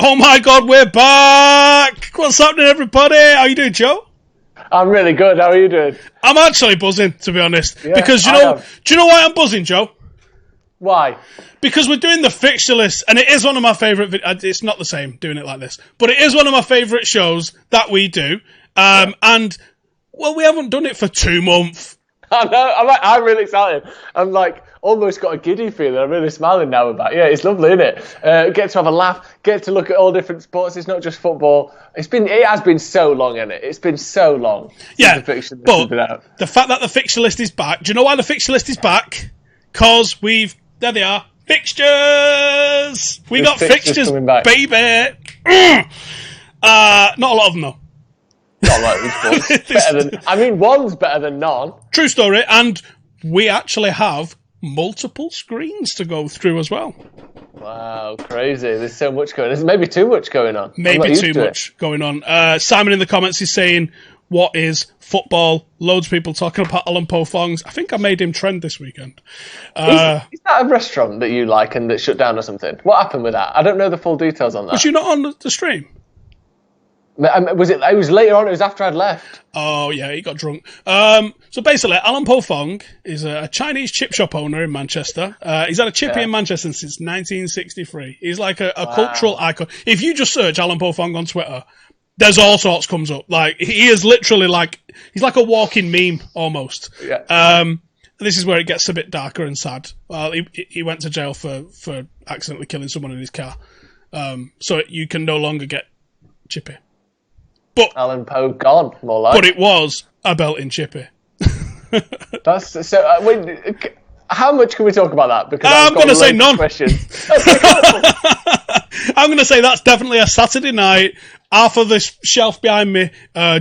Oh my God, we're back! What's happening, everybody? How you doing, Joe? I'm really good. How are you doing? I'm actually buzzing, to be honest. Yeah, because do you know why I'm buzzing, Joe? Why? Because we're doing the fixture list, and it is one of my favourite. It's not the same doing it like this, but it is one of my favourite shows that we do. And well, we haven't done it for 2 months. I know. I'm really excited. I'm like almost got a giddy feeling. I'm really smiling now about it. Yeah, it's lovely, isn't it? Get to have a laugh. Get to look at all different sports. It's not just football. It has been so long, isn't it? It's been so long. Yeah, the fixture list but has been out. The fact that the fixture list is back. Do you know why the fixture list is back? Because there they are. Fixtures! We got fixtures, baby! Not a lot of them, though. Not like one's better than none. True story, and we actually have multiple screens to go through as well. Wow, crazy. There's so much going on. There's maybe too much going on. Maybe too much going on. Simon in the comments is saying, what is football? Loads of people talking about Alan Pofongs. I think I made him trend this weekend. Is that a restaurant that you like and that shut down or something? What happened with that? I don't know the full details on that. Was you not on the stream? Was it? It was later on. It was after I'd left. Oh yeah, he got drunk. So basically, Alan Pofong is a Chinese chip shop owner in Manchester. He's had a chippy in Manchester since 1963. He's like a cultural icon. If you just search Alan Pofong on Twitter, there's all sorts comes up. Like he is literally he's like a walking meme almost. Yeah. This is where it gets a bit darker and sad. He went to jail for accidentally killing someone in his car. So you can no longer get chippy. But Alan Poe gone, more like. But it was a belting chippy. That's so. How much can we talk about that? Because I'm going to say none. Questions. I'm going to say that's definitely a Saturday night, half of this shelf behind me,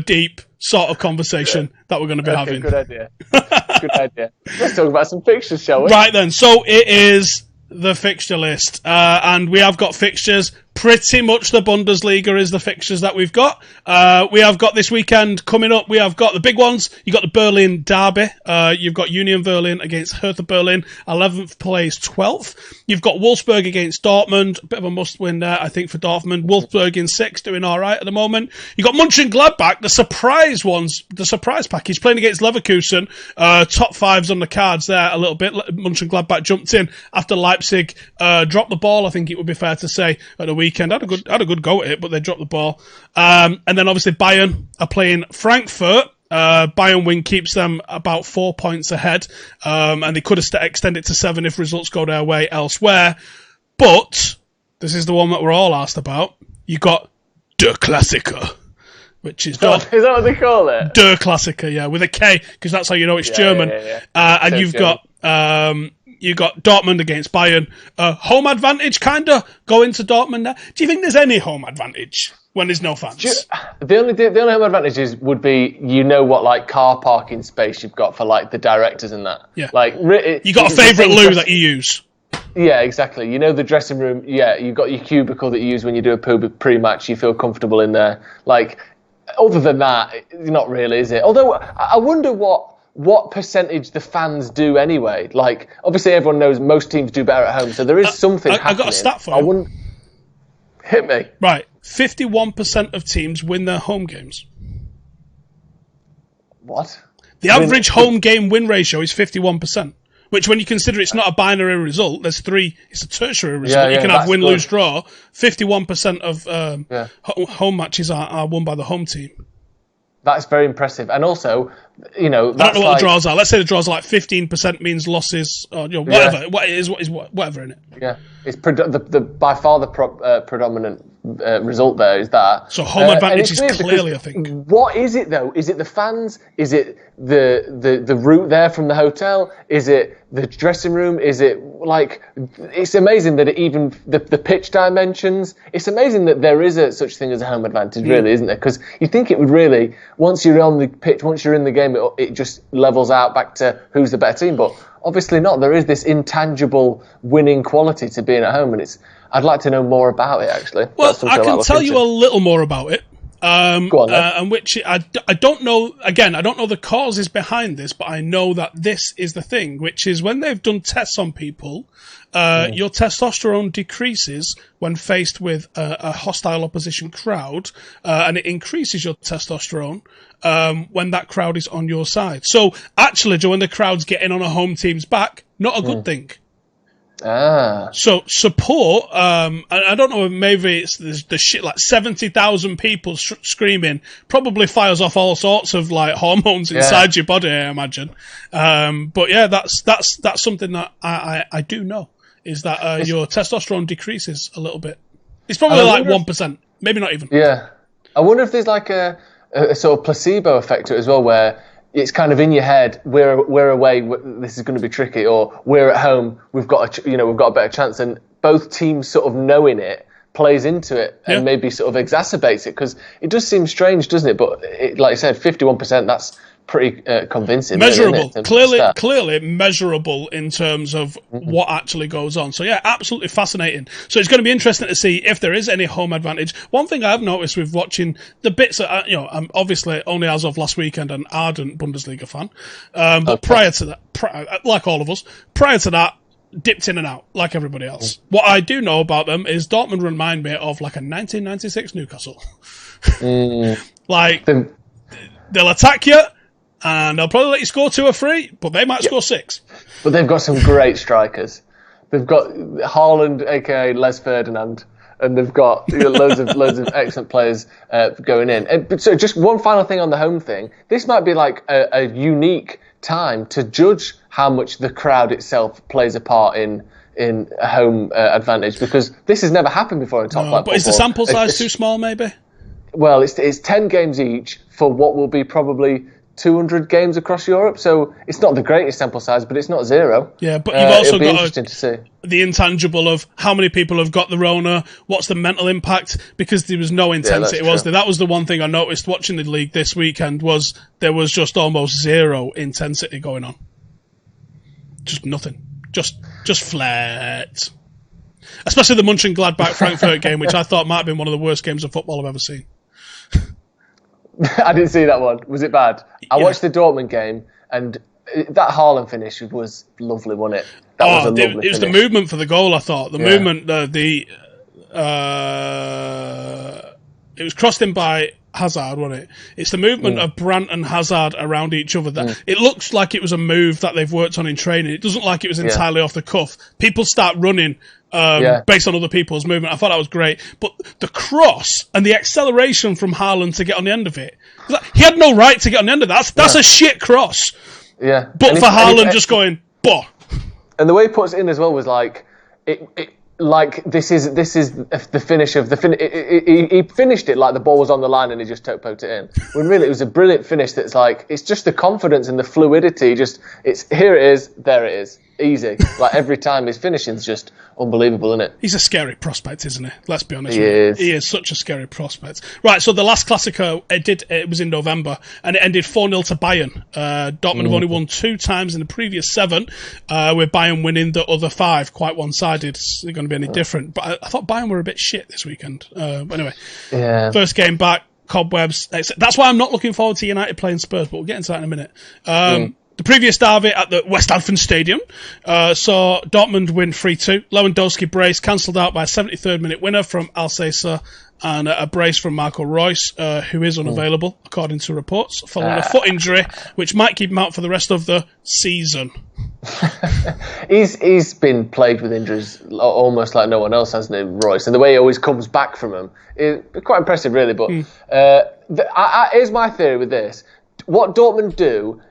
deep sort of conversation that we're going to be having. Good idea. Good idea. Let's talk about some fixtures, shall we? Right then. So it is the fixture list, and we have got fixtures. Pretty much the Bundesliga is the fixtures that we've got. We have got this weekend coming up. We have got the big ones. You got the Berlin derby. You've got Union Berlin against Hertha Berlin. 11th plays 12th. You've got Wolfsburg against Dortmund. A bit of a must-win there, I think, for Dortmund. Wolfsburg in 6th, doing all right at the moment. You got Mönchengladbach, the surprise ones, the surprise package, playing against Leverkusen. Top fives on the cards there a little bit. Mönchengladbach jumped in after Leipzig dropped the ball. I think it would be fair to say at the weekend. Had a good go at it, but they dropped the ball. And then obviously Bayern are playing Frankfurt. Bayern win keeps them about 4 points ahead. And they could have extended to 7 if results go their way elsewhere. But this is the one that we're all asked about. You got Der Klassiker, which is... Is that what they call it? Der Klassiker, yeah, with a K, because that's how you know it's German. Yeah. And you've got Dortmund against Bayern. Home advantage, kind of, going to Dortmund there. Do you think there's any home advantage when there's no fans? The only home advantages would be, what, like, car parking space you've got for, like, the directors and that. Yeah. Like, you got a favourite loo that you use. Yeah, exactly. The dressing room, you've got your cubicle that you use when you do a pre-match. You feel comfortable in there. Like, other than that, not really, is it? Although, I wonder what percentage the fans do anyway. Like, obviously everyone knows most teams do better at home, so there is something happening. I got a stat for you. Hit me. Right. 51% of teams win their home games. What? The average home game win ratio is 51%, which when you consider it's not a binary result, there's 3, it's a tertiary result. You can have win, lose, draw. 51% of home matches are won by the home team. That's very impressive. And also, that's I don't know what the draws are. Let's say the draws are like 15% means losses, or whatever. Whatever in it. Yeah, it's by far the predominant result there is that. So home advantage is clearly, I think. What is it though? Is it the fans? Is it the route there from the hotel? Is it the dressing room? Is it like? It's amazing that even the pitch dimensions. It's amazing that there is such thing as a home advantage, really, isn't there? Because you think it would really, once you're on the pitch, once you're in the game, it just levels out back to who's the better team. But obviously not. There is this intangible winning quality to being at home, and I'd like to know more about it, actually. Well, I can tell you a little more about it. Go on, then. And which I don't know. Again, I don't know the causes behind this, but I know that this is the thing, which is when they've done tests on people, your testosterone decreases when faced with a hostile opposition crowd, and it increases your testosterone when that crowd is on your side. So actually, Joe, when the crowd's getting on a home team's back, not a good thing. So support, I don't know, maybe it's the shit like 70,000 people screaming probably fires off all sorts of like hormones inside your body, I imagine. But yeah, that's something that I do know, is that your testosterone decreases a little bit. It's probably like 1%, maybe not even. Yeah. I wonder if there's like a sort of placebo effect to it as well, where it's kind of in your head, we're away, this is going to be tricky, or we're at home, we've got a better chance, and both teams sort of knowing it plays into it and maybe sort of exacerbates it, because it does seem strange, doesn't it? But like I said, 51%, that's pretty convincing. Measurable, clearly measurable in terms of what actually goes on. So yeah, absolutely fascinating. So it's going to be interesting to see if there is any home advantage. One thing I've noticed with watching the bits that, I'm obviously only as of last weekend an ardent Bundesliga fan, but prior to that, like all of us, prior to that, dipped in and out like everybody else. What I do know about them is Dortmund remind me of like a 1996 Newcastle. Like they'll attack you, and they'll probably let you score 2 or 3, but they might score 6. But they've got some great strikers. They've got Haaland, aka Les Ferdinand, and they've got loads of excellent players going in. So just one final thing on the home thing. This might be like a unique time to judge how much the crowd itself plays a part in a home advantage, because this has never happened before in top flight football. But is the sample size too small, maybe? Well, it's 10 games each for what will be probably 200 games across Europe, so it's not the greatest sample size, but it's not zero. Yeah, but you've also got interesting to see the intangible of how many people have got the Rona, what's the mental impact, because there was no intensity, was there? That was the one thing I noticed watching the league this weekend, was there was just almost zero intensity going on. Just nothing. Just flat. Especially the Mönchengladbach-Frankfurt game, which I thought might have been one of the worst games of football I've ever seen. I didn't see that one. Was it bad? I watched the Dortmund game, and that Haaland finish was lovely, wasn't it? That was a lovely finish. It was the movement for the goal, I thought. The movement, it was crossed in by Hazard, wasn't it? It's the movement of Brandt and Hazard around each other. That it looks like it was a move that they've worked on in training. It doesn't like it was entirely off the cuff. People start running based on other people's movement. I thought that was great. But the cross and the acceleration from Haaland to get on the end of it, he had no right to get on the end of that. That's a shit cross. Yeah. But for Haaland just going, boh. And the way he puts it in as well was like, this is the finish of he finished it like the ball was on the line and he just poked it in. When really it was a brilliant finish. That's like, it's just the confidence and the fluidity. It's here it is, there it is, easy. Like every time his finishing's just unbelievable, isn't it? He's a scary prospect, isn't he? Let's be honest. He is such a scary prospect. Right, so the last Klassiker, it was in November, and it ended 4-0 to Bayern. Dortmund have only won 2 times in the previous 7, with Bayern winning the other 5, quite one-sided. It's going to be any different. But I thought Bayern were a bit shit this weekend. But anyway, first game back, cobwebs. That's why I'm not looking forward to United playing Spurs, but we'll get into that in a minute. The previous derby at the Westhafen Stadium saw Dortmund win 3-2. Lewandowski brace cancelled out by a 73rd minute winner from Alcacer, and a brace from Marco Reus, who is unavailable, according to reports, following a foot injury, which might keep him out for the rest of the season. He's been plagued with injuries almost like no one else, hasn't he, Reus? And the way he always comes back from them is quite impressive, really. But here's my theory with this. What Dortmund do,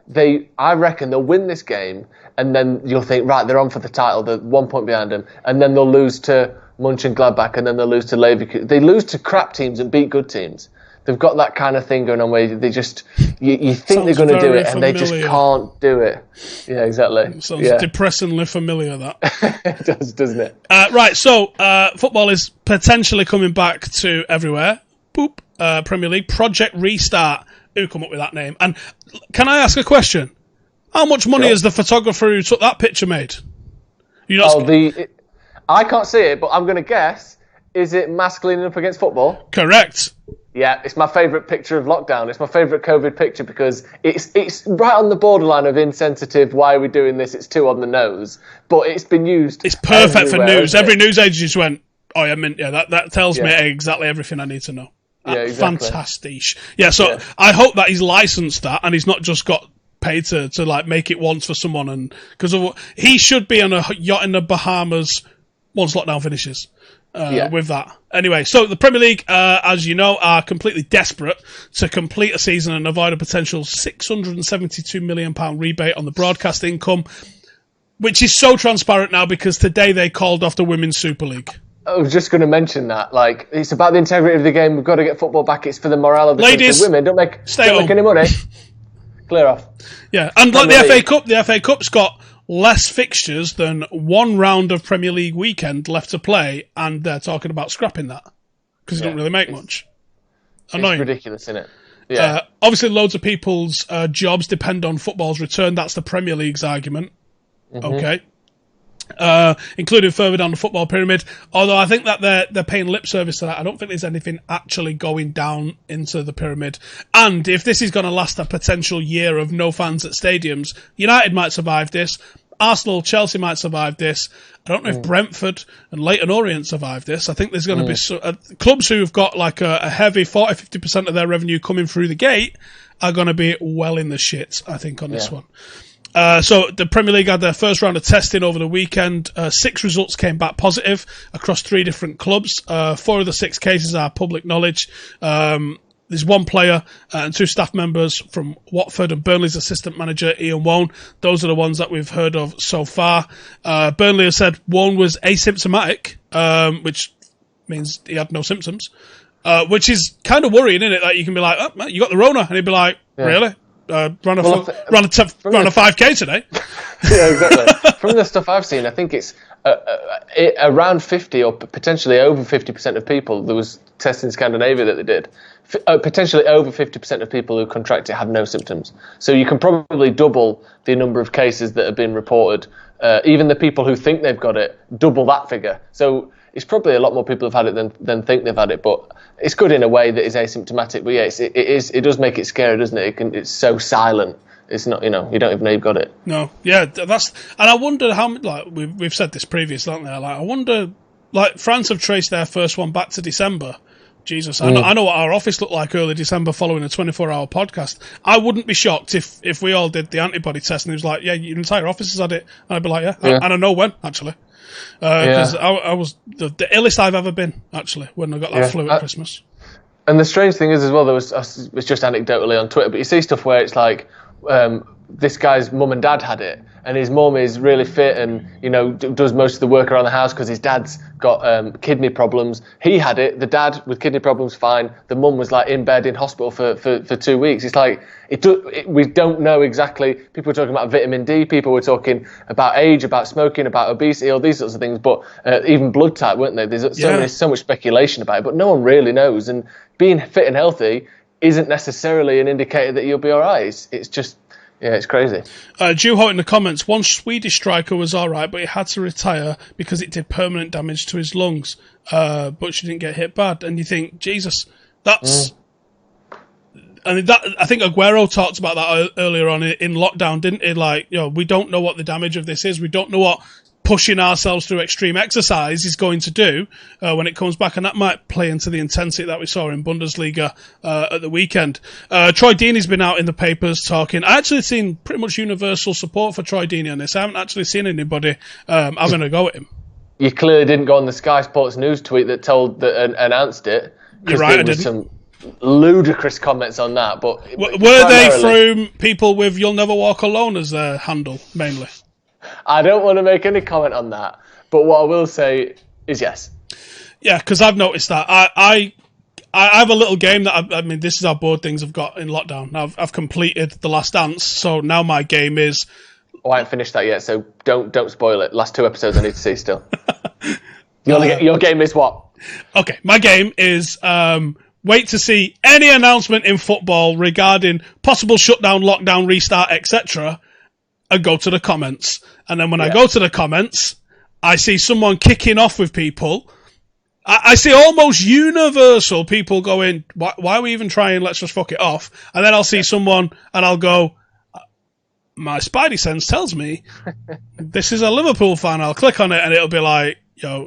I reckon they'll win this game, and then you'll think, right, they're on for the title, they're 1 point behind them, and then they'll lose to Mönchengladbach, and then they'll lose to Leverkusen. They lose to crap teams and beat good teams. They've got that kind of thing going on where they just, you think they're going to do it, and they just can't do it. Yeah, exactly. Sounds depressingly familiar, that. It does, doesn't it? Right, so football is potentially coming back to everywhere. Boop. Premier League. Project Restart. Who come up with that name? And can I ask a question? How much money has the photographer who took that picture made? I can't see it, but I'm going to guess Is it mask leaning up against football? Correct. Yeah, it's my favourite picture of lockdown. It's my favourite COVID picture because it's right on the borderline of insensitive. Why are we doing this? It's too on the nose, but it's been used. It's perfect for news. Every news agency just went, "Oh yeah, that tells me exactly everything I need to know." Yeah, exactly. Fantastic. Yeah, so I hope that he's licensed that and he's not just got paid to like make it once for someone, and because he should be on a yacht in the Bahamas once lockdown finishes. With that. Anyway, so the Premier League, as you know, are completely desperate to complete a season and avoid a potential £672 million rebate on the broadcast income, which is so transparent now because today they called off the Women's Super League. I was just going to mention that. Like, it's about the integrity of the game. We've got to get football back. It's for the morale of the ladies. The women don't make any money. Clear off. Yeah, and like the FA Cup's got less fixtures than one round of Premier League weekend left to play, and they're talking about scrapping that because it don't really make much. Annoying. It's ridiculous, isn't it? Yeah. Obviously, loads of people's jobs depend on football's return. That's the Premier League's argument. Mm-hmm. Okay. Including further down the football pyramid. Although I think that they're paying lip service to that. I don't think there's anything actually going down into the pyramid. And if this is going to last a potential year of no fans at stadiums, United might survive this. Arsenal, Chelsea might survive this. I don't know if Brentford and Leyton Orient survive this. I think there's going to be clubs who have got like a heavy 40-50% of their revenue coming through the gate are going to be well in the shit, I think, on this one. So the Premier League had their first round of testing over the weekend. 6 results came back positive across 3 different clubs. 4 of the 6 cases are public knowledge. There's 1 player and 2 staff members from Watford and Burnley's assistant manager, Ian Wone. Those are the ones that we've heard of so far. Burnley has said Wone was asymptomatic, which means he had no symptoms, which is kind of worrying, isn't it? That you can be like, oh, man, you got the Rona. And he'd be like, really? Ran a 5K today. Yeah, exactly. From the stuff I've seen, I think it's around 50 or potentially over 50% of people. There was tests in Scandinavia that they did. Potentially over 50% of people who contract it have no symptoms. So you can probably double the number of cases that have been reported. Even the people who think they've got it, double that figure. So it's probably a lot more people have had it than think they've had it. But it's good in a way that is asymptomatic. But yeah, it does make it scary, doesn't it? It's so silent. It's not, you don't even know you've got it. No, yeah, and I wonder how, like we've said this previously, haven't we? Like, I wonder, like France have traced their first one back to December. Jesus, I know what our office looked like early December following a 24-hour podcast. I wouldn't be shocked if we all did the antibody test and it was like, yeah, your entire office has had it. And I'd be like, yeah. And I know when, actually. Because I was the illest I've ever been, actually, when I got that flu at Christmas. And the strange thing is as well, it's just anecdotally on Twitter, but you see stuff where it's like, this guy's mum and dad had it, and his mum is really fit and does most of the work around the house because his dad's got kidney problems. He had it, the dad with kidney problems, fine. The mum was like in bed in hospital for 2 weeks. It's like we don't know exactly. People were talking about vitamin D, people were talking about age, about smoking, about obesity, all these sorts of things, but even blood type, weren't they? There's so much speculation about it, but no one really knows. And being fit and healthy isn't necessarily an indicator that you'll be all right. It's just, it's crazy. Juho in the comments, one Swedish striker was all right, but he had to retire because it did permanent damage to his lungs. But she didn't get hit bad. And you think, Jesus, that's... And I think Aguero talked about that earlier on in lockdown, didn't he? Like, we don't know what the damage of this is. We don't know what pushing ourselves through extreme exercise is going to do when it comes back, and that might play into the intensity that we saw in Bundesliga at the weekend. Troy Deeney's been out in the papers talking. I actually seen pretty much universal support for Troy Deeney on this. I haven't actually seen anybody having a go at him. You clearly didn't go on the Sky Sports News tweet that announced it. You're right, there was some ludicrous comments on that. But were they from people with "You'll Never Walk Alone" as their handle mainly? I don't want to make any comment on that, but what I will say is yes. Yeah, because I've noticed that. I have a little game that I mean, this is how bored things have got in lockdown. I've completed The Last Dance, so now my game is. Oh, I haven't finished that yet, so don't spoil it. Last 2 episodes I need to see still. Your game is what? Okay, my game is wait to see any announcement in football regarding possible shutdown, lockdown, restart, etc., and go to the comments. And then when I go to the comments, I see someone kicking off with people, I see almost universal people going, why are we even trying? Let's just fuck it off. And then I'll see someone and I'll go, my spidey sense tells me this is a Liverpool fan. I'll click on it and it'll be like,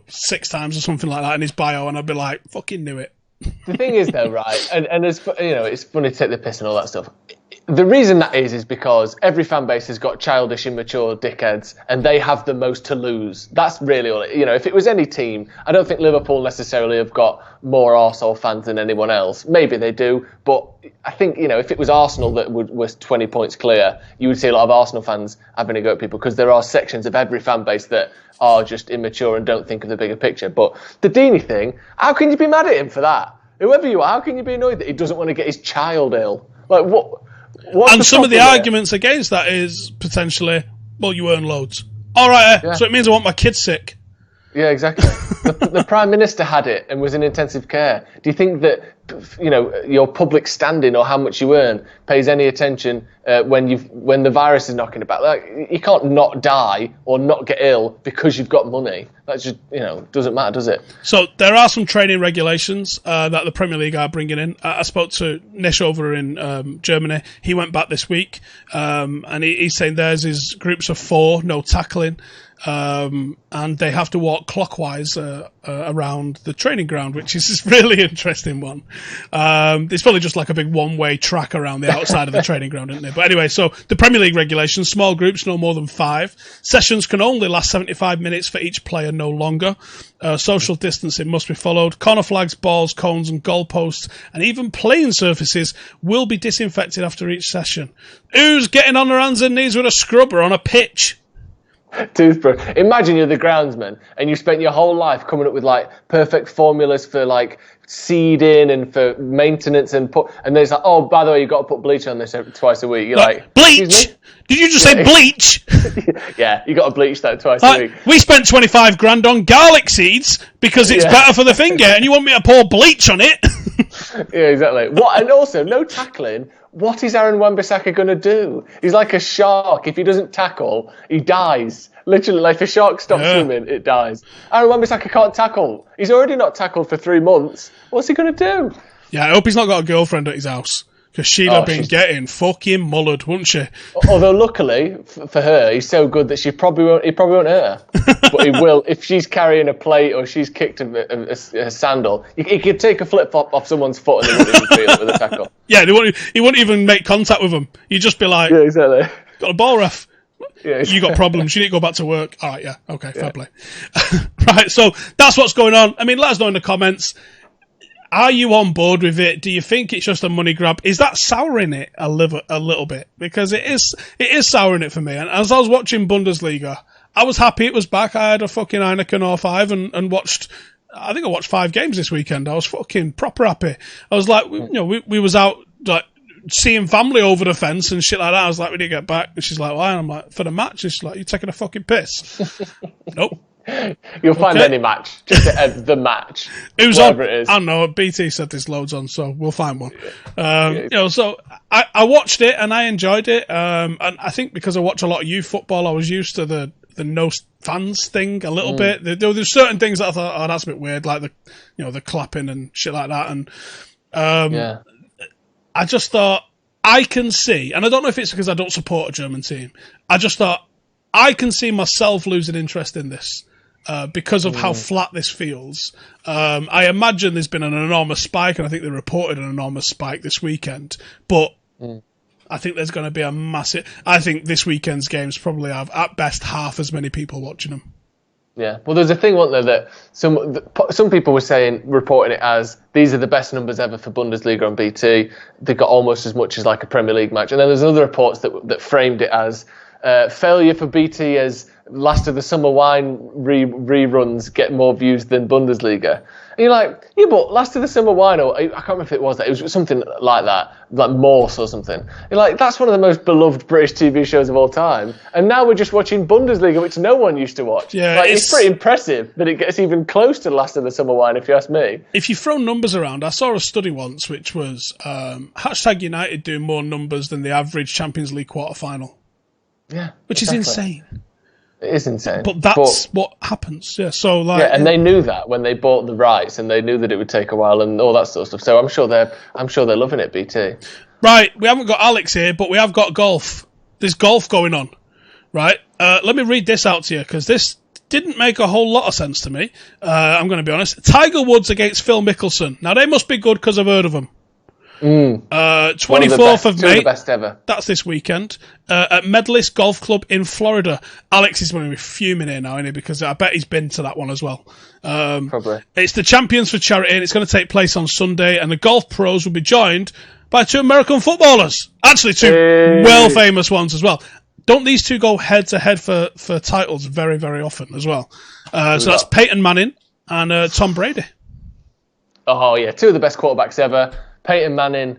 6 times or something like that in his bio. And I'll be like, fucking knew it. The thing is, though, right, and it's, it's funny to take the piss and all that stuff. The reason that is because every fan base has got childish, immature dickheads, and they have the most to lose. That's really all it. If it was any team, I don't think Liverpool necessarily have got more arsehole fans than anyone else. Maybe they do, but I think, if it was Arsenal that was 20 points clear, you would see a lot of Arsenal fans having a go at people, because there are sections of every fan base that are just immature and don't think of the bigger picture. But the Deeney thing, how can you be mad at him for that? Whoever you are, how can you be annoyed that he doesn't want to get his child ill? Like, what? And some of the arguments against that is potentially, well, you earn loads. All right, so it means I want my kids sick. Yeah, exactly. The Prime Minister had it and was in intensive care. Do you think that, your public standing or how much you earn pays any attention when the virus is knocking about? Like, you can't not die or not get ill because you've got money. That's just, doesn't matter, does it? So there are some training regulations that the Premier League are bringing in. I spoke to Nish over in Germany. He went back this week, and he's saying theirs is groups of 4, no tackling. And they have to walk clockwise around the training ground, which is this really interesting one. It's probably just like a big one-way track around the outside of the training ground, isn't it? But anyway, so the Premier League regulations, small groups, no more than 5. Sessions can only last 75 minutes for each player, no longer. Social distancing must be followed. Corner flags, balls, cones and goalposts, and even playing surfaces will be disinfected after each session. Who's getting on their hands and knees with a scrubber on a pitch? Toothbrush. Imagine you're the groundsman and you spent your whole life coming up with perfect formulas for seeding and for maintenance and there's oh, by the way, you've got to put bleach on this twice a week. You're like, bleach? Did you just say bleach? Yeah, you got to bleach that twice a week. We spent 25 grand on garlic seeds because it's better for the finger, and you want me to pour bleach on it? Yeah, exactly. And also, no tackling. What is Aaron Wan-Bissaka going to do? He's like a shark. If he doesn't tackle, he dies. Literally, if a shark stops swimming, it dies. Aaron Wan-Bissaka can't tackle. He's already not tackled for 3 months. What's he going to do? Yeah, I hope he's not got a girlfriend at his house, because she'd have been getting fucking mullered, wouldn't she? Although, luckily for her, he's so good that he probably won't hurt her. But he will, if she's carrying a plate or she's kicked a sandal, he could take a flip-flop off someone's foot and he wouldn't even feel it with a tackle. Yeah, he wouldn't even make contact with him. He'd just be like, yeah, exactly. Got a ball, ref. Yeah, you got problems. You need to go back to work. All right, yeah. Okay, fair play. Right, so that's what's going on. I mean, let us know in the comments. Are you on board with it? Do you think it's just a money grab? Is that souring it a little bit? Because it is souring it for me. And as I was watching Bundesliga, I was happy it was back. I had a fucking Heineken or 5 and watched. I think I watched 5 games this weekend. I was fucking proper happy. I was like, we was out seeing family over the fence and shit like that. I was like, we need to get back. And she's like, why? And I'm like, for the match. And she's like, you're taking a fucking piss. Nope. You'll find any match, just the match. Who's whatever on? It is. I don't know. BT said there's loads on, so we'll find one. So I watched it and I enjoyed it. And I think because I watch a lot of youth football, I was used to the no fans thing a little bit. There's certain things that I thought, oh, that's a bit weird, like the clapping and shit like that. And I just thought I can see, and I don't know if it's because I don't support a German team. I just thought I can see myself losing interest in this. Because of how flat this feels. I imagine there's been an enormous spike, and I think they reported an enormous spike this weekend. But I think there's going to be a massive... I think this weekend's games probably have, at best, half as many people watching them. Yeah, well, there's a thing, wasn't there, that some people were reporting it as these are the best numbers ever for Bundesliga on BT. They got almost as much as like a Premier League match. And then there's other reports that framed it as failure for BT as Last of the Summer Wine reruns get more views than Bundesliga. And you're like, yeah, but Last of the Summer Wine, or I can't remember if it was that. It was something like that, like Morse or something. You're like, that's one of the most beloved British TV shows of all time. And now we're just watching Bundesliga, which no one used to watch. Yeah, it's pretty impressive that it gets even close to Last of the Summer Wine, if you ask me. If you throw numbers around, I saw a study once which was hashtag United doing more numbers than the average Champions League quarter-final. Yeah, which is insane. It is insane. But that's what happens. Yeah. So like, and they knew that when they bought the rights, and they knew that it would take a while and all that sort of stuff. So I'm sure they're loving it, BT. Right. We haven't got Alex here, but we have got golf. There's golf going on. Right. Let me read this out to you because this didn't make a whole lot of sense to me. I'm going to be honest. Tiger Woods against Phil Mickelson. Now they must be good because I've heard of them. 24th of May. Two of the best ever. That's this weekend at Medalist Golf Club in Florida. Alex is going to be fuming here now, isn't he? Because I bet he's been to that one as well. Probably. It's the Champions for Charity, and it's going to take place on Sunday. And the golf pros will be joined by 2 American footballers. Actually, 2 world famous ones as well. Don't these 2 go head to head for titles very, very often as well? So that's Peyton Manning and Tom Brady. Oh yeah, 2 of the best quarterbacks ever. Peyton Manning,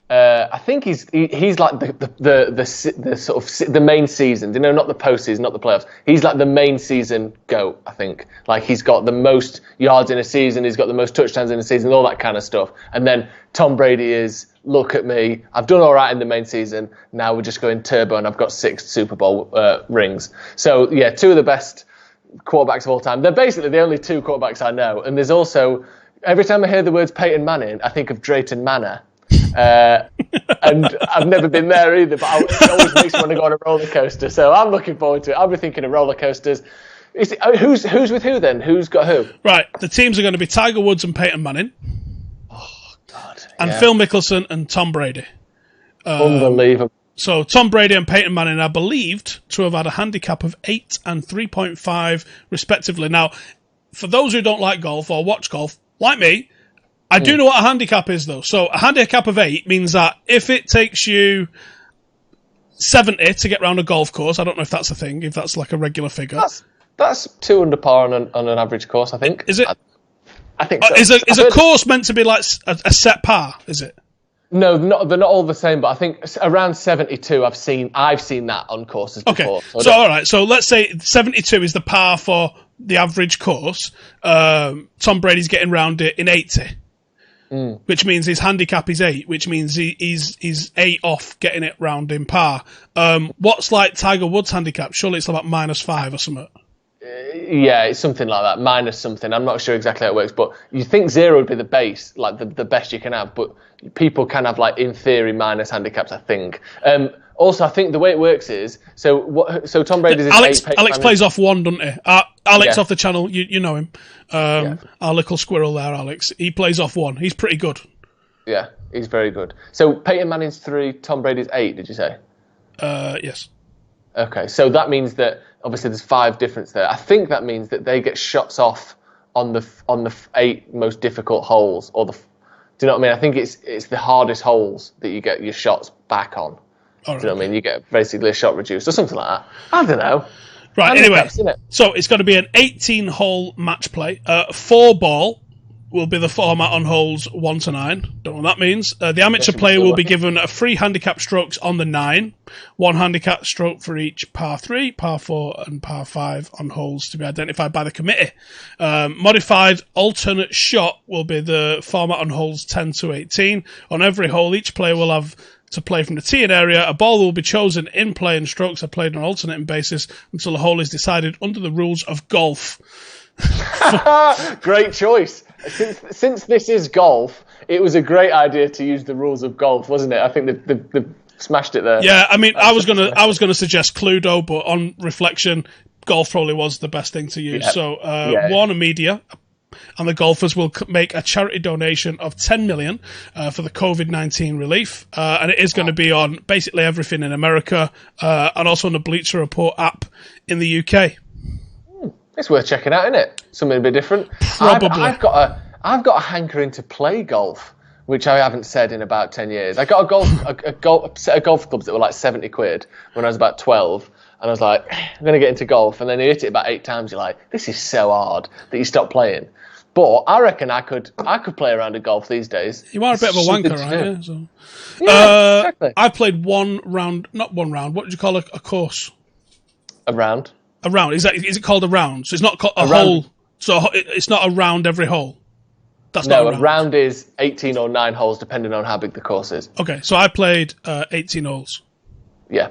I think he's like the sort of the main season. You know, not the postseason, not the playoffs. He's like the main season GOAT. I think like he's got the most yards in a season. He's got the most touchdowns in a season. All that kind of stuff. And then Tom Brady is, look at me. I've done all right in the main season. Now we're just going turbo, and I've got 6 Super Bowl rings. So yeah, 2 of the best quarterbacks of all time. They're basically the only 2 quarterbacks I know. And there's also, every time I hear the words Peyton Manning, I think of Drayton Manor. And I've never been there either, but it always makes me want to go on a roller coaster. So I'm looking forward to it. I'll be thinking of roller coasters. Who's with who then? Who's got who? Right, the teams are going to be Tiger Woods and Peyton Manning. Oh, God. And Phil Mickelson and Tom Brady. Unbelievable. So Tom Brady and Peyton Manning are believed to have had a handicap of 8 and 3.5 respectively. Now, for those who don't like golf or watch golf, like me, I do know what a handicap is, though. So a handicap of 8 means that if it takes you 70 to get round a golf course, I don't know if that's a thing, if that's like a regular figure. That's 2 under par on an average course, I think. Is it? I think so. Is a course meant to be like a set par, is it? No, they're not all the same, but I think around 72 I've seen that on courses before. Okay, so all right, so let's say 72 is the par for the average course. Tom Brady's getting round it in 80, which means his handicap is 8, which means he's 8 off getting it round in par. What's like Tiger Woods' handicap? Surely it's about -5 or something. Yeah, it's something like that, minus something. I'm not sure exactly how it works, but you think 0 would be the base, like the best you can have, but people can have, like, in theory, minus handicaps, I think. Also, I think the way it works is, so Tom Brady's is Alex 8. Alex plays off 1, doesn't he? Alex off the channel, you know him. Our little squirrel there, Alex. He plays off 1. He's pretty good. Yeah, he's very good. So Peyton Manning's 3, Tom Brady's 8, did you say? Yes. Okay, so that means that obviously there's 5 difference there. I think that means that they get shots off on the 8 most difficult holes, or do you know what I mean? I think it's the hardest holes that you get your shots back on. Do you know what I mean? You get basically a shot reduced or something like that. I don't know. Right. Anyway, so it's going to be an 18-hole match play. 4 ball will be the format on holes 1 to 9. Don't know what that means. The amateur player will be given a free handicap strokes on the 9. 1 handicap stroke for each par 3, par 4 and par 5 on holes to be identified by the committee. Modified alternate shot will be the format on holes 10 to 18. On every hole, each player will have to play from the teeing area. A ball will be chosen in play and strokes are played on an alternating basis until the hole is decided under the rules of golf. Great choice. Since this is golf, it was a great idea to use the rules of golf, wasn't it? I think they've smashed it there. Yeah, I mean, I was gonna suggest Cluedo, but on reflection, golf probably was the best thing to use. Yeah. So Warner Media and the golfers will make a charity donation of 10 million for the COVID-19 relief, and it is going to be on basically everything in America and also on the Bleacher Report app in the UK. It's worth checking out, isn't it? Something a bit different. Probably. I've got a hankering to play golf, which I haven't said in about 10 years. I got a set of golf clubs that were like 70 quid when I was about 12, and I was like, I'm going to get into golf, and then you hit it about 8 times. You're like, this is so hard that you stop playing. But I reckon I could play around at golf these days. You are a bit of a wanker, right? Yeah, so. Yeah, exactly. I played not one round. What did you call a course? A round. A round. Is it called a round? So it's not a hole. So it's not a round every hole. That's not a round. A round is 18 or 9 holes, depending on how big the course is. Okay, so I played 18 holes. Yeah.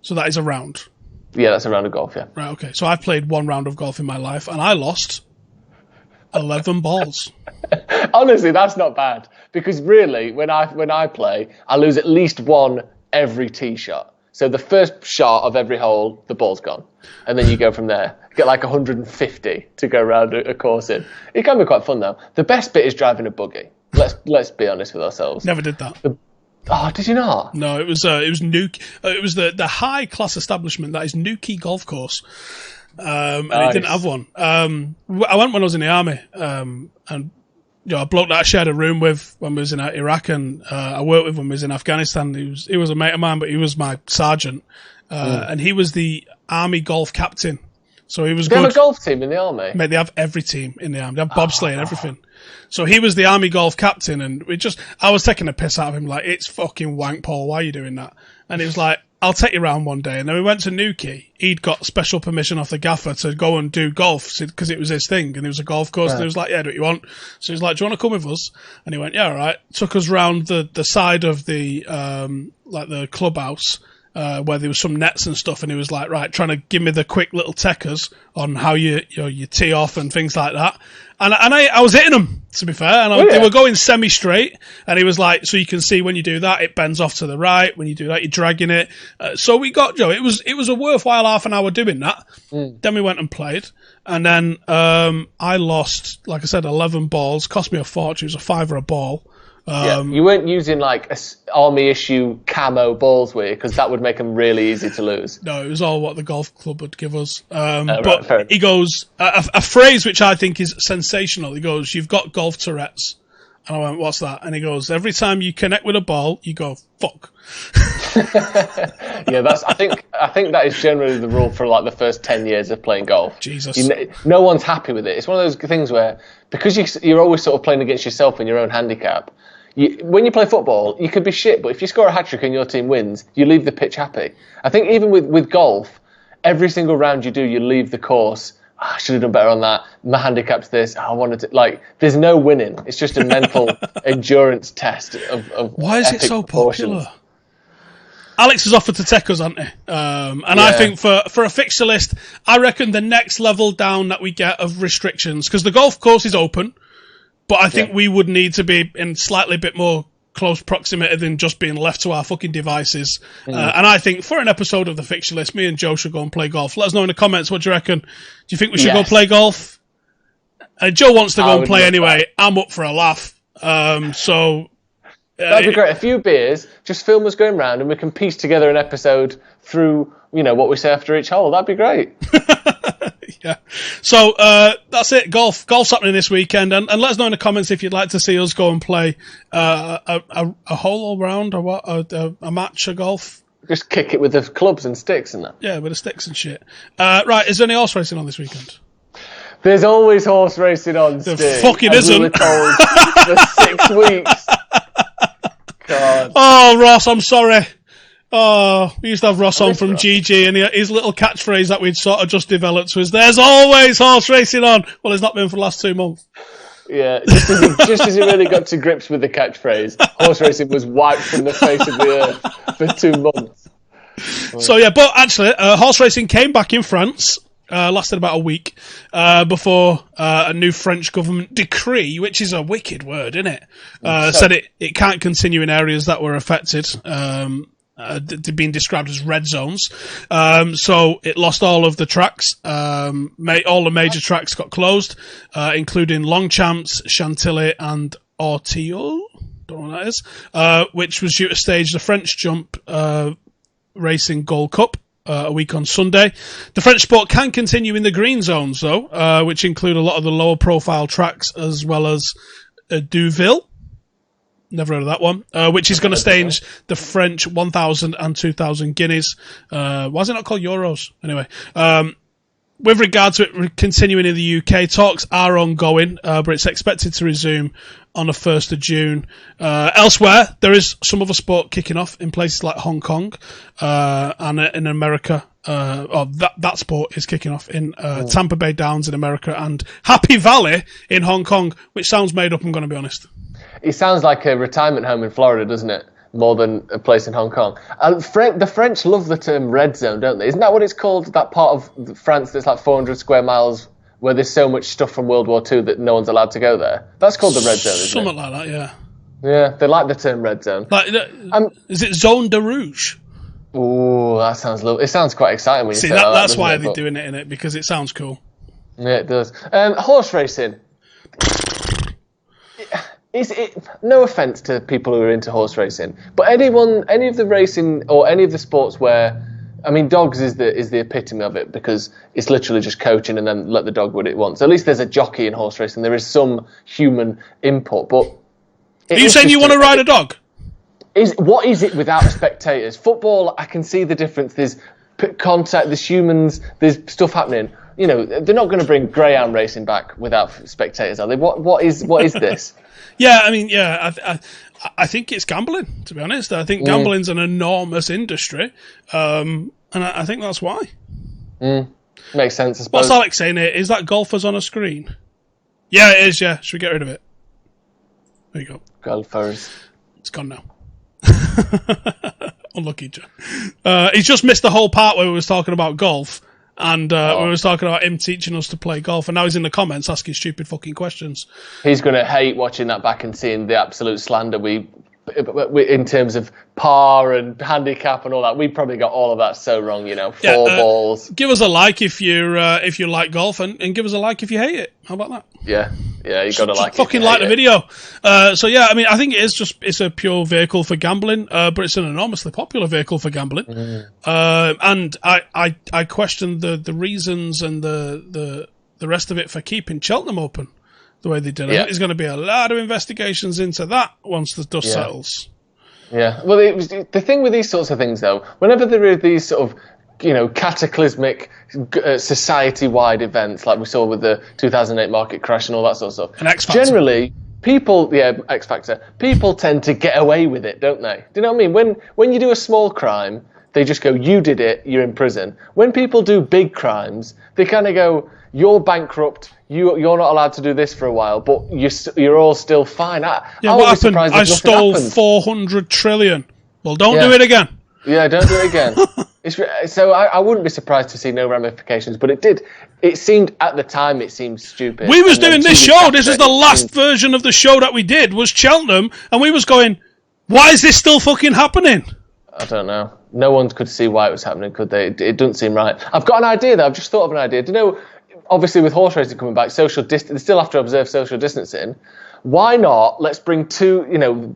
So that is a round. Yeah, that's a round of golf, yeah. Right, okay. So I've played one round of golf in my life, and I lost 11 balls. Honestly, that's not bad. Because really, when I play, I lose at least one every tee shot. So the first shot of every hole, the ball's gone. And then you go from there. Get like 150 to go around a course in. It can be quite fun, though. The best bit is driving a buggy. Let's be honest with ourselves. Never did that. Oh, did you not? No, it was Nuke. It was the high class establishment that is Newquay Golf Course, and it didn't have one. I went when I was in the army, and a bloke that I shared a room with when we was in Iraq, and I worked with when we was in Afghanistan. He was a mate of mine, but he was my sergeant, and he was the army golf captain. So he was good. They have a golf team in the army? Mate, they have every team in the army. They have bobsleigh and everything. So he was the army golf captain, and I was taking a piss out of him, like, it's fucking wank, Paul, why are you doing that? And he was like, I'll take you around one day. And then we went to Newquay. He'd got special permission off the gaffer to go and do golf, because it was his thing, and it was a golf course, and he was like, yeah, do what you want. So he was like, do you want to come with us? And he went, yeah, all right. Took us round the side of the, like the clubhouse, where there was some nets and stuff, and he was like, right, trying to give me the quick little techers on how you tee off and things like that. And I was hitting them, to be fair, and they were going semi-straight, and he was like, so you can see when you do that, it bends off to the right. When you do that, you're dragging it. So we got, Joe, it was a worthwhile half an hour doing that. Then we went and played, and then I lost, like I said, 11 balls, cost me a fortune. It was a $5 a ball. You weren't using like army issue camo balls, were you? Because that would make them really easy to lose. No, it was all what the golf club would give us. But he goes, a phrase which I think is sensational. He goes, you've got golf Tourette's. And I went, what's that? And he goes, every time you connect with a ball, you go, fuck. Yeah, I think that is generally the rule for like the first 10 years of playing golf. Jesus. No one's happy with it. It's one of those things where, because you're always sort of playing against yourself in your own handicap, when you play football, you could be shit, but if you score a hat-trick and your team wins, you leave the pitch happy. I think even with golf, every single round you do, you leave the course, I should have done better on that, my handicap's this, I wanted to, like, there's no winning. It's just a mental endurance test of why is it so proportions. popular? Alex has offered to take us, hasn't he? I think for a fixture list, I reckon the next level down that we get of restrictions, because the golf course is open, but I think we would need to be in slightly bit more close proximity than just being left to our fucking devices. And I think for an episode of the fixture list, me and Joe should go and play golf. Let us know in the comments. What do you reckon? Do you think we should go play golf? Joe wants to go and play anyway. I'm up for a laugh. That'd be great. A few beers, just film us going round, and we can piece together an episode through, what we say after each hole. That'd be great. Yeah. So that's it. Golf's happening this weekend, and let us know in the comments if you'd like to see us go and play a hole all round or what, a match of golf. Just kick it with the clubs and sticks and that. Yeah, with the sticks and shit. Right, is there any horse racing on this weekend? There's always horse racing on, Steve. There fucking isn't. We were told for 6 weeks. God. Oh, Ross, I'm sorry. Oh, we used to have Ross on from GG, and his little catchphrase that we'd sort of just developed was, there's always horse racing on. Well, it's not been for the last 2 months. Yeah, just as he really got to grips with the catchphrase, horse racing was wiped from the face of the earth for 2 months. So, yeah, but actually, horse racing came back in France. Lasted about a week before a new French government decree, which is a wicked word, isn't it? Said it can't continue in areas that were affected, being described as red zones. So it lost all of the tracks. All the major tracks got closed, including Longchamps, Chantilly, and Auteuil. Don't know what that is. Which was due to stage the French Jump Racing Gold Cup. A week on Sunday. The French sport can continue in the green zones, though, which include a lot of the lower profile tracks, as well as Deauville. Never heard of that one. Which is going to stage the French 1,000 and 2,000 guineas. Why is it not called Euros? Anyway, with regard to it continuing in the UK, talks are ongoing, but it's expected to resume on the 1st of June. Elsewhere, there is some other sport kicking off in places like Hong Kong, and in America. That sport is kicking off in Tampa Bay Downs in America and Happy Valley in Hong Kong, which sounds made up, I'm going to be honest. It sounds like a retirement home in Florida, doesn't it? more than a place in Hong Kong. The French love the term red zone, don't they? Isn't that what it's called? That part of France that's like 400 square miles where there's so much stuff from World War II that no one's allowed to go there. That's called the red zone, isn't Something it? like that, yeah. Yeah, they like the term red zone. Is it Zone de Rouge? Oh, that sounds lovely. It sounds quite exciting when you say that. That's doesn't why it? they're doing it in it, because it sounds cool. Yeah, it does. Horse racing. Is it? No offence to people who are into horse racing, but any of the racing or any of the sports where, I mean, dogs is the epitome of it, because it's literally just coaching and then let the dog what it wants. At least there's a jockey in horse racing. There is some human input, but are you saying you want to ride a dog? What is it without spectators? Football, I can see the difference. There's contact, there's humans, there's stuff happening. You know, they're not going to bring greyhound racing back without spectators, are they? What is this? Yeah, I mean, I think it's gambling, to be honest. I think gambling's an enormous industry, and I think that's why. Makes sense, I suppose. What's Alex saying here? Is that golfers on a screen? Yeah, it is, yeah. Should we get rid of it? There you go. Golfers. It's gone now. Unlucky, Joe. He's just missed the whole part where we was talking about golf, and we was talking about him teaching us to play golf, and now he's in the comments asking stupid fucking questions. He's going to hate watching that back and seeing the absolute slander we in terms of par and handicap and all that. We probably got all of that so wrong, you know. Four balls. Give us a like if you like golf, and give us a like if you hate it. How about that? Yeah, you got to like it. Fucking like the video. So yeah, I mean, I think it's a pure vehicle for gambling, but it's an enormously popular vehicle for gambling. And I question the reasons and the rest of it for keeping Cheltenham open the way they did. I think there's going to be a lot of investigations into that once the dust settles. Yeah. Well, the thing with these sorts of things, though, whenever there are these sort of, you know, cataclysmic society-wide events like we saw with the 2008 market crash and all that sort of stuff. And X Factor. Generally, X Factor, people tend to get away with it, don't they? Do you know what I mean? When you do a small crime, they just go, you did it, you're in prison. When people do big crimes, they kind of go, you're bankrupt, you're not allowed to do this for a while, but you're all still fine. What happened? I stole 400 trillion. Well, don't do it again. Yeah, don't do it again. So I wouldn't be surprised to see no ramifications, but it did. At the time, it seemed stupid. We was doing this show. This is the last version of the show that we did, was Cheltenham, and we was going, why is this still fucking happening? I don't know. No one could see why it was happening, could they? It doesn't seem right. I've got an idea, though. I've just thought of an idea. Do you know, obviously with horse racing coming back, they still have to observe social distancing. Why not? Let's bring two, you know,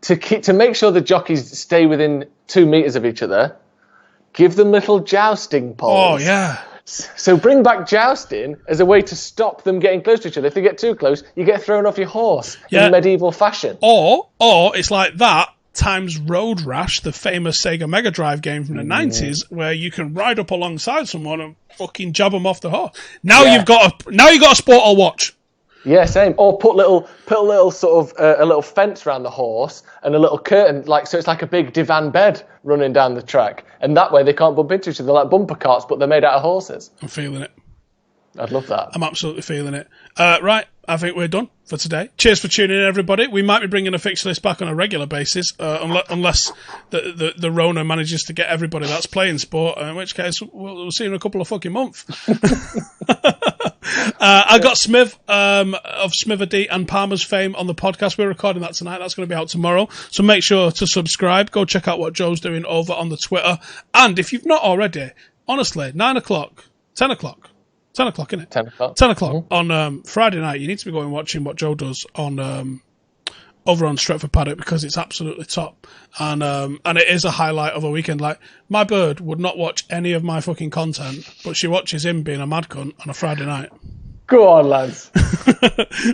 to make sure the jockeys stay within 2 meters of each other. Give them little jousting poles. Oh yeah. So bring back jousting as a way to stop them getting close to each other. If they get too close, you get thrown off your horse in medieval fashion. Or it's like that times Road Rash, the famous Sega Mega Drive game from the 90s, where you can ride up alongside someone and fucking jab them off the horse. Now you've got a sport I'll watch. Yeah, same. Or put a little sort of a little fence around the horse and a little curtain, so it's like a big divan bed running down the track, and that way they can't bump into each other. They're like bumper carts, but they're made out of horses. I'm feeling it. I'd love that. I'm absolutely feeling it. Right, I think we're done for today. Cheers for tuning in, everybody. We might be bringing a fixture list back on a regular basis, unless the Rona manages to get everybody that's playing sport, in which case we'll see in a couple of fucking months. I got Smith of Smitherdy and Palmer's fame on the podcast. We're recording that tonight. That's going to be out tomorrow. So make sure to subscribe. Go check out what Joe's doing over on the Twitter. And if you've not already, honestly, 9 o'clock, 10 o'clock, 10 o'clock, isn't it? 10 o'clock. 10 o'clock on Friday night. You need to be going watching what Joe does on over on Stretford Paddock, because it's absolutely top. And it is a highlight of a weekend. Like, my bird would not watch any of my fucking content, but she watches him being a mad cunt on a Friday night. Go on, lads.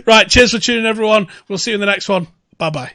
Right, cheers for tuning in, everyone. We'll see you in the next one. Bye-bye.